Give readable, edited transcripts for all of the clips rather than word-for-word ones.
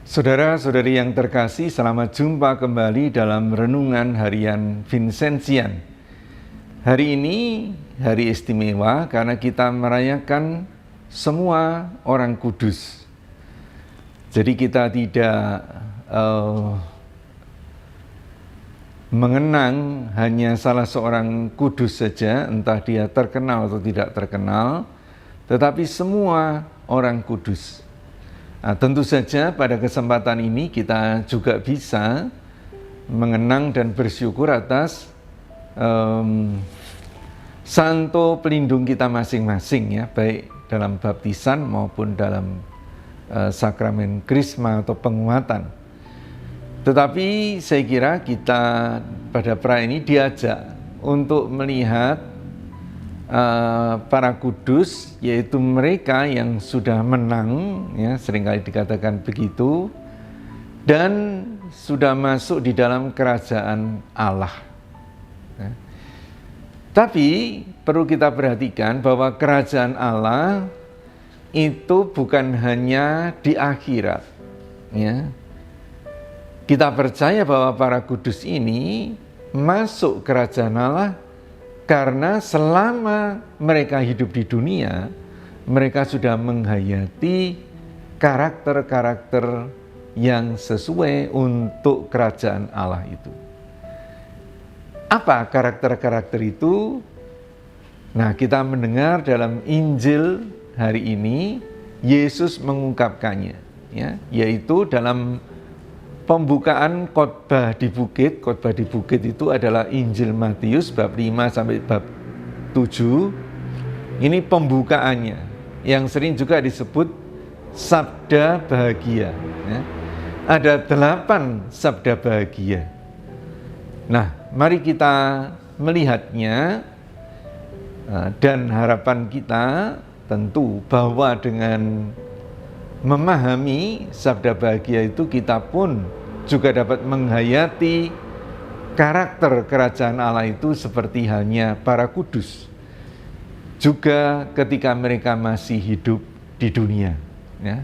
Saudara-saudari yang terkasih, selamat jumpa kembali dalam Renungan Harian Vincenzian. Hari ini hari istimewa karena kita merayakan semua orang kudus. Jadi kita tidak mengenang hanya salah seorang kudus saja, entah dia terkenal atau tidak terkenal, tetapi semua orang kudus. Nah, tentu saja pada kesempatan ini kita juga bisa mengenang dan bersyukur atas santo pelindung kita masing-masing, ya, baik dalam baptisan maupun dalam sakramen krisma atau penguatan. Tetapi saya kira kita pada perayaan ini diajak untuk melihat para kudus, yaitu mereka yang sudah menang, ya, seringkali dikatakan begitu, dan sudah masuk di dalam kerajaan Allah. Ya. Tapi perlu kita perhatikan bahwa kerajaan Allah itu bukan hanya di akhirat. Ya. Kita percaya bahwa para kudus ini masuk kerajaan Allah karena selama mereka hidup di dunia, mereka sudah menghayati karakter-karakter yang sesuai untuk kerajaan Allah itu. Apa karakter-karakter itu? Nah, kita mendengar dalam Injil hari ini, Yesus mengungkapkannya, ya, yaitu dalam pembukaan khotbah di bukit. Khotbah di bukit itu adalah Injil Matius bab 5 sampai bab 7. Ini pembukaannya yang sering juga disebut sabda bahagia, ya. Ada 8 sabda bahagia. Nah, mari kita melihatnya, dan harapan kita tentu bahwa dengan memahami sabda bahagia itu, kita pun juga dapat menghayati karakter kerajaan Allah itu seperti halnya para kudus. Juga ketika mereka masih hidup di dunia. Ya.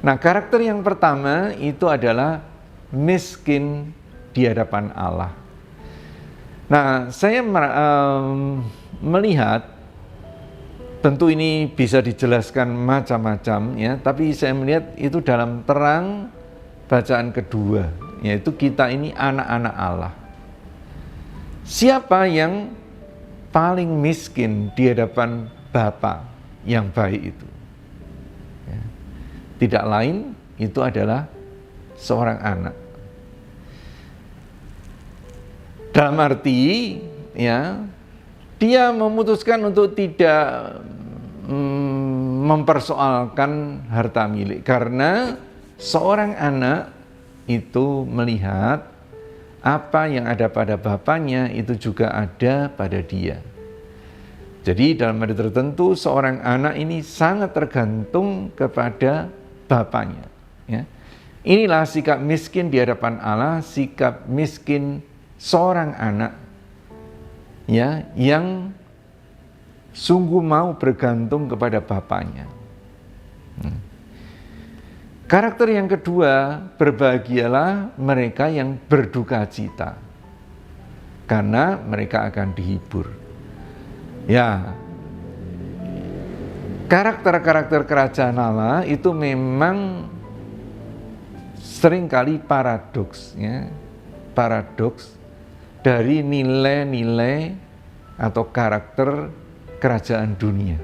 Nah, karakter yang pertama itu adalah miskin di hadapan Allah. Nah, saya melihat, tentu ini bisa dijelaskan macam-macam, ya, tapi saya melihat itu dalam terang bacaan kedua, yaitu kita ini anak-anak Allah. Siapa yang paling miskin di hadapan Bapa yang baik itu? Ya. Tidak lain, itu adalah seorang anak. Dalam arti, ya, dia memutuskan untuk tidak mempersoalkan harta milik, karena seorang anak itu melihat apa yang ada pada bapaknya itu juga ada pada dia. Jadi dalam arti tertentu seorang anak ini sangat tergantung kepada bapaknya. Ya. Inilah sikap miskin di hadapan Allah, sikap miskin seorang anak, ya, yang sungguh mau bergantung kepada bapaknya. Karakter yang kedua, berbahagialah mereka yang berduka cita, karena mereka akan dihibur. Ya, karakter-karakter kerajaan Allah itu memang seringkali paradoks, ya, paradoks dari nilai-nilai atau karakter kerajaan dunia.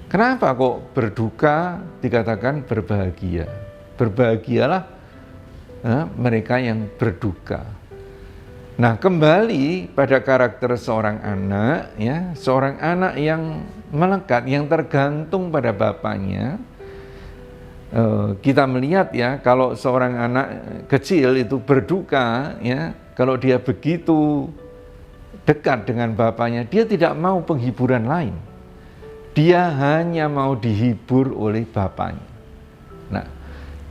Kenapa kok berduka dikatakan berbahagia? Berbahagialah mereka yang berduka. Nah, kembali pada karakter seorang anak, ya, seorang anak yang melekat, yang tergantung pada bapaknya. Kita melihat, ya, kalau seorang anak kecil itu berduka, ya, kalau dia begitu dekat dengan bapaknya, dia tidak mau penghiburan lain. Dia hanya mau dihibur oleh bapaknya. Nah,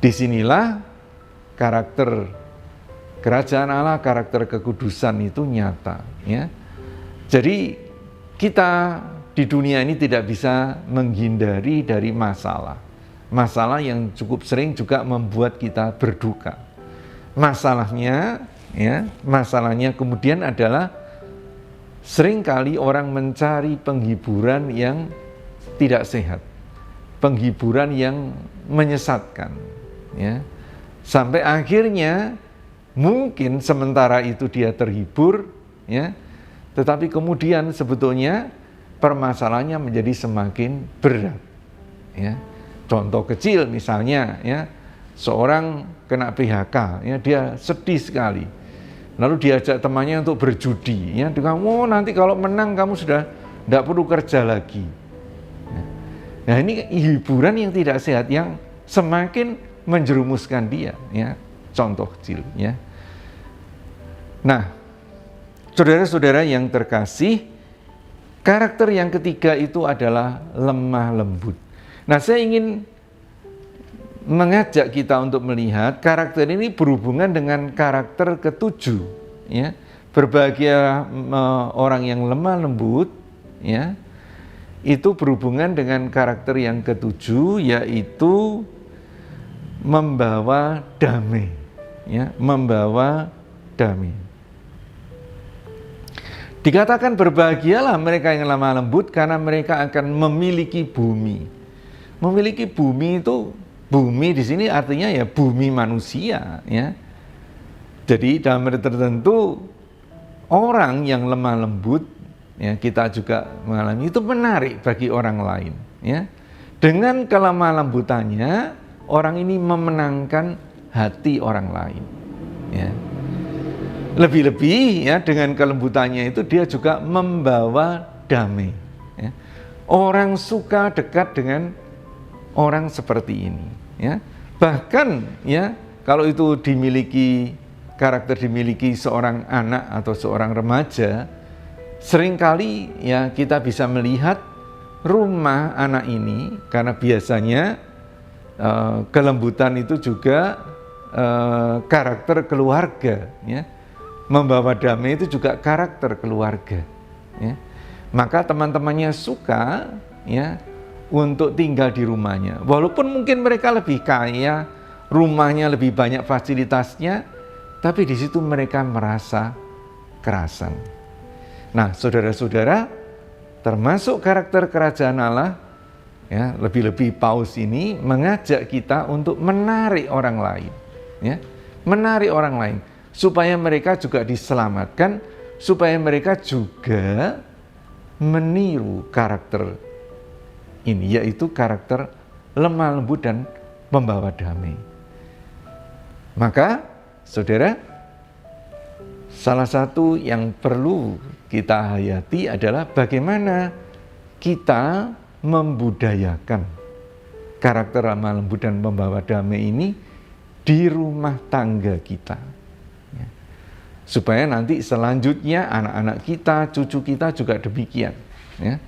disinilah karakter kerajaan Allah, karakter kekudusan itu nyata. Ya. Jadi kita di dunia ini tidak bisa menghindari dari masalah. masalah yang cukup sering juga membuat kita berduka. Masalahnya kemudian adalah seringkali orang mencari penghiburan yang tidak sehat, penghiburan yang menyesatkan, ya. Sampai akhirnya mungkin sementara itu dia terhibur, ya, tetapi kemudian sebetulnya permasalahannya menjadi semakin berat, ya. Contoh kecil misalnya, ya, seorang kena PHK, ya, dia sedih sekali. Lalu diajak temannya untuk berjudi, ya, dia bilang, nanti kalau menang kamu sudah tidak perlu kerja lagi. Nah, ini hiburan yang tidak sehat yang semakin menjerumuskan dia, ya. Contoh kecil, ya. Nah, saudara-saudara yang terkasih, karakter yang ketiga itu adalah lemah lembut. Nah, saya ingin mengajak kita untuk melihat karakter ini berhubungan dengan karakter ketujuh, ya. Berbahagia orang yang lemah lembut, ya, itu berhubungan dengan karakter yang ketujuh, yaitu membawa damai, ya, membawa damai. Dikatakan berbahagialah mereka yang lemah lembut karena mereka akan memiliki bumi. Memiliki bumi itu, bumi di sini artinya ya bumi manusia, ya. Jadi dalam arti tertentu orang yang lemah lembut, ya, kita juga mengalami itu menarik bagi orang lain, ya. Dengan kelemah lembutannya orang ini memenangkan hati orang lain, ya. Lebih-lebih, ya, dengan kelembutannya itu dia juga membawa damai, ya. Orang suka dekat dengan orang seperti ini, ya. Bahkan, ya, kalau itu dimiliki seorang anak atau seorang remaja, seringkali, ya, kita bisa melihat rumah anak ini, karena biasanya kelembutan itu juga karakter keluarga, ya. Membawa damai itu juga karakter keluarga, ya. Maka teman-temannya suka, ya, untuk tinggal di rumahnya. Walaupun mungkin mereka lebih kaya, rumahnya lebih banyak fasilitasnya, tapi di situ mereka merasa kerasan. Nah, saudara-saudara, termasuk karakter kerajaan Allah, ya, lebih-lebih Paus ini mengajak kita untuk menarik orang lain, ya, menarik orang lain supaya mereka juga diselamatkan, supaya mereka juga meniru karakter ini, yaitu karakter lemah lembut dan membawa damai. Maka, saudara, salah satu yang perlu kita hayati adalah bagaimana kita membudayakan karakter lemah lembut dan membawa damai ini di rumah tangga kita, ya. Supaya nanti selanjutnya anak-anak kita, cucu kita juga demikian, ya.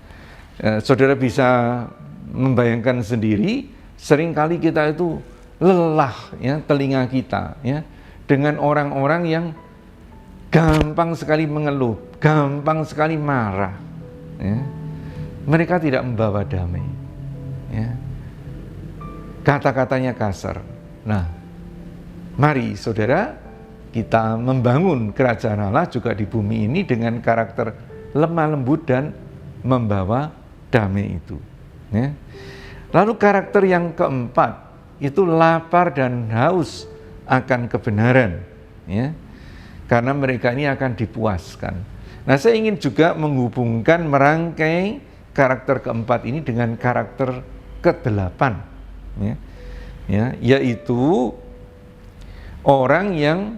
Saudara bisa membayangkan sendiri, seringkali kita itu lelah, ya, telinga kita, ya, dengan orang-orang yang gampang sekali mengeluh, gampang sekali marah, ya. Mereka tidak membawa damai, ya. Kata-katanya kasar. Nah, mari saudara, kita membangun kerajaan Allah juga di bumi ini dengan karakter lemah lembut dan membawa damai itu, ya. Lalu karakter yang keempat itu lapar dan haus akan kebenaran, ya, karena mereka ini akan dipuaskan. Nah, saya ingin juga menghubungkan, merangkai karakter keempat ini dengan karakter kedelapan, ya, yaitu orang yang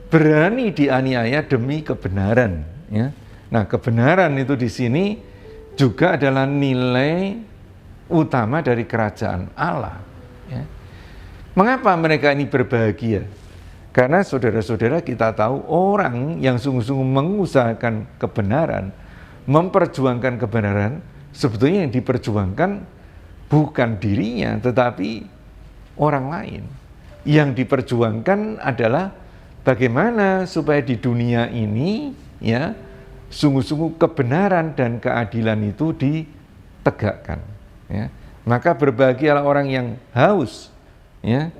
berani dianiaya demi kebenaran, ya. Nah, kebenaran itu di sini juga adalah nilai utama dari kerajaan Allah, ya. Mengapa mereka ini berbahagia? Karena saudara-saudara, kita tahu orang yang sungguh-sungguh mengusahakan kebenaran, memperjuangkan kebenaran, sebetulnya yang diperjuangkan bukan dirinya, tetapi orang lain. Yang diperjuangkan adalah bagaimana supaya di dunia ini, ya, sungguh-sungguh kebenaran dan keadilan itu ditegakkan, ya. Maka berbahagialah orang yang haus ya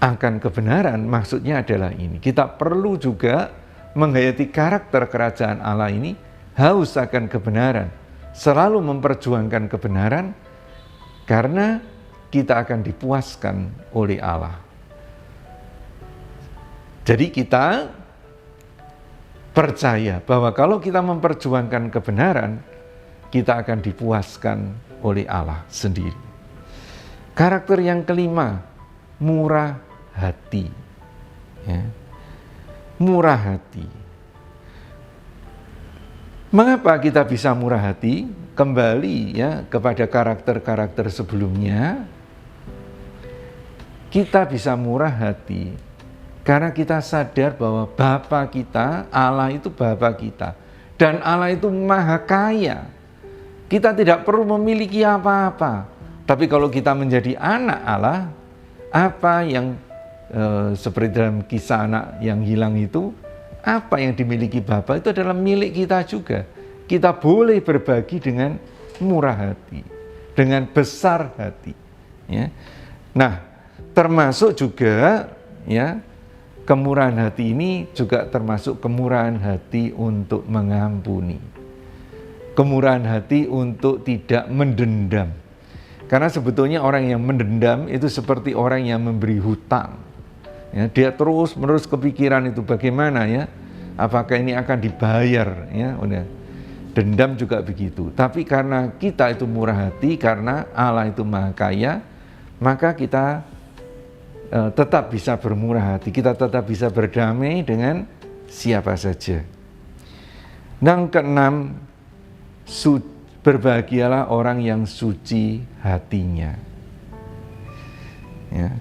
akan kebenaran. Maksudnya adalah ini, kita perlu juga menghayati karakter kerajaan Allah ini, haus akan kebenaran, selalu memperjuangkan kebenaran, karena kita akan dipuaskan oleh Allah. Jadi kita percaya bahwa kalau kita memperjuangkan kebenaran, kita akan dipuaskan oleh Allah sendiri. Karakter yang kelima, murah hati. Ya. Murah hati. Mengapa kita bisa murah hati? Kembali ya kepada karakter-karakter sebelumnya. Kita bisa murah hati karena kita sadar bahwa Bapa kita, Allah itu Bapa kita. Dan Allah itu maha kaya. Kita tidak perlu memiliki apa-apa. Tapi kalau kita menjadi anak Allah, apa yang seperti dalam kisah anak yang hilang itu, apa yang dimiliki Bapa itu adalah milik kita juga. Kita boleh berbagi dengan murah hati, dengan besar hati. Ya. Nah, termasuk juga ya kemurahan hati ini juga termasuk kemurahan hati untuk mengampuni, kemurahan hati untuk tidak mendendam. Karena sebetulnya orang yang mendendam itu seperti orang yang memberi hutang. Ya, dia terus-menerus kepikiran itu bagaimana ya, apakah ini akan dibayar ya, udah. Dendam juga begitu. Tapi karena kita itu murah hati, karena Allah itu maha kaya, maka kita tetap bisa bermurah hati, kita tetap bisa berdamai dengan siapa saja. Yang keenam, berbahagialah orang yang suci hatinya. Ya.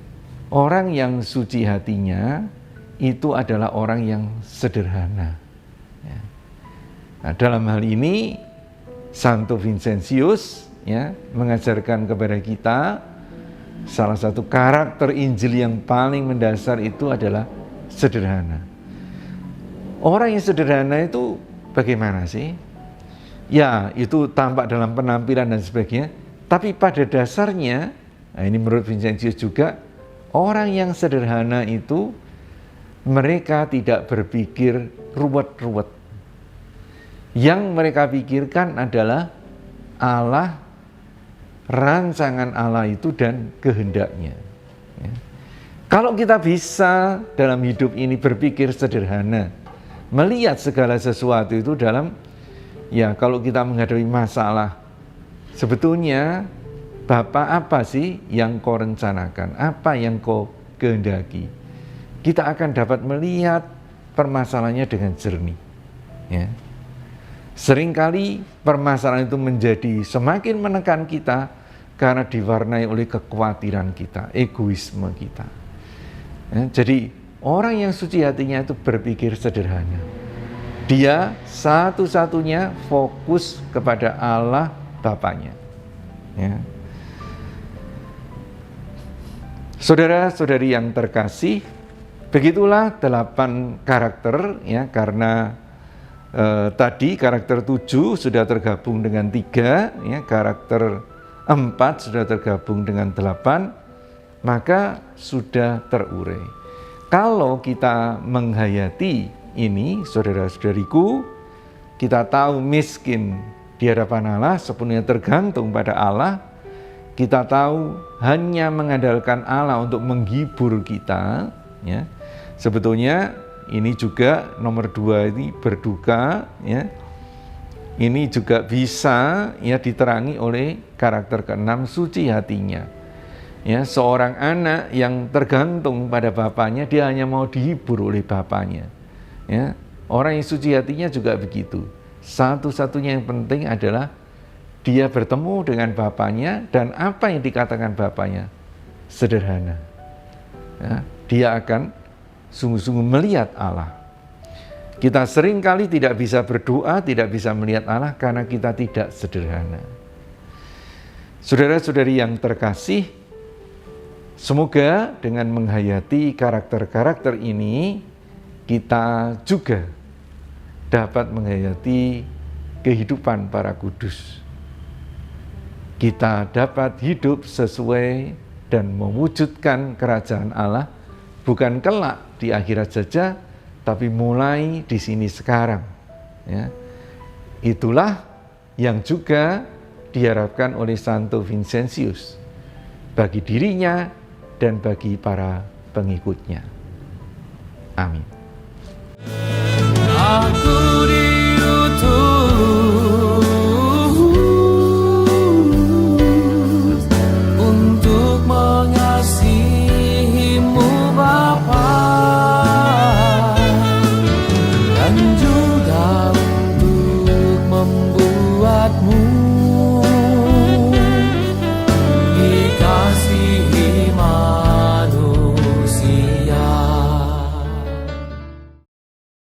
Orang yang suci hatinya itu adalah orang yang sederhana. Ya. Nah, dalam hal ini Santo Vincentius ya mengajarkan kepada kita salah satu karakter Injil yang paling mendasar itu adalah sederhana. Orang yang sederhana itu bagaimana sih? Ya, itu tampak dalam penampilan dan sebagainya. Tapi pada dasarnya, nah ini menurut Vincentius juga, orang yang sederhana itu mereka tidak berpikir ruwet-ruwet. Yang mereka pikirkan adalah Allah, rancangan Allah itu dan kehendaknya. Ya. Kalau kita bisa dalam hidup ini berpikir sederhana, melihat segala sesuatu itu dalam, ya kalau kita menghadapi masalah, sebetulnya Bapa apa sih yang kau rencanakan? Apa yang kau kehendaki? Kita akan dapat melihat permasalahannya dengan jernih. Ya. Seringkali permasalahan itu menjadi semakin menekan kita karena diwarnai oleh kekhawatiran kita, egoisme kita. Ya, jadi orang yang suci hatinya itu berpikir sederhana. Dia satu-satunya fokus kepada Allah Bapanya. Ya. Saudara-saudari yang terkasih, begitulah 8 karakter ya, karena tadi karakter 7 sudah tergabung dengan 3 ya, karakter 4 sudah tergabung dengan 8, maka sudah terurai. Kalau kita menghayati ini, saudara-saudariku, kita tahu miskin di hadapan Allah sepenuhnya tergantung pada Allah. Kita tahu hanya mengandalkan Allah untuk menghibur kita. Ya. Sebetulnya ini juga nomor 2 ini berduka. Ya. Ini juga bisa ya diterangi oleh karakter ke-6 suci hatinya. Ya, seorang anak yang tergantung pada bapaknya, dia hanya mau dihibur oleh bapaknya. Ya, orang yang suci hatinya juga begitu. Satu-satunya yang penting adalah dia bertemu dengan bapaknya, dan apa yang dikatakan bapaknya sederhana. Ya, dia akan sungguh-sungguh melihat Allah. Kita seringkali tidak bisa berdoa, tidak bisa melihat Allah karena kita tidak sederhana. Saudara-saudari yang terkasih, semoga dengan menghayati karakter-karakter ini, kita juga dapat menghayati kehidupan para kudus. kita dapat hidup sesuai dan mewujudkan kerajaan Allah bukan kelak di akhirat saja, tapi mulai di sini sekarang. Ya. Itulah yang juga diharapkan oleh Santo Vincentius bagi dirinya dan bagi para pengikutnya. Amin.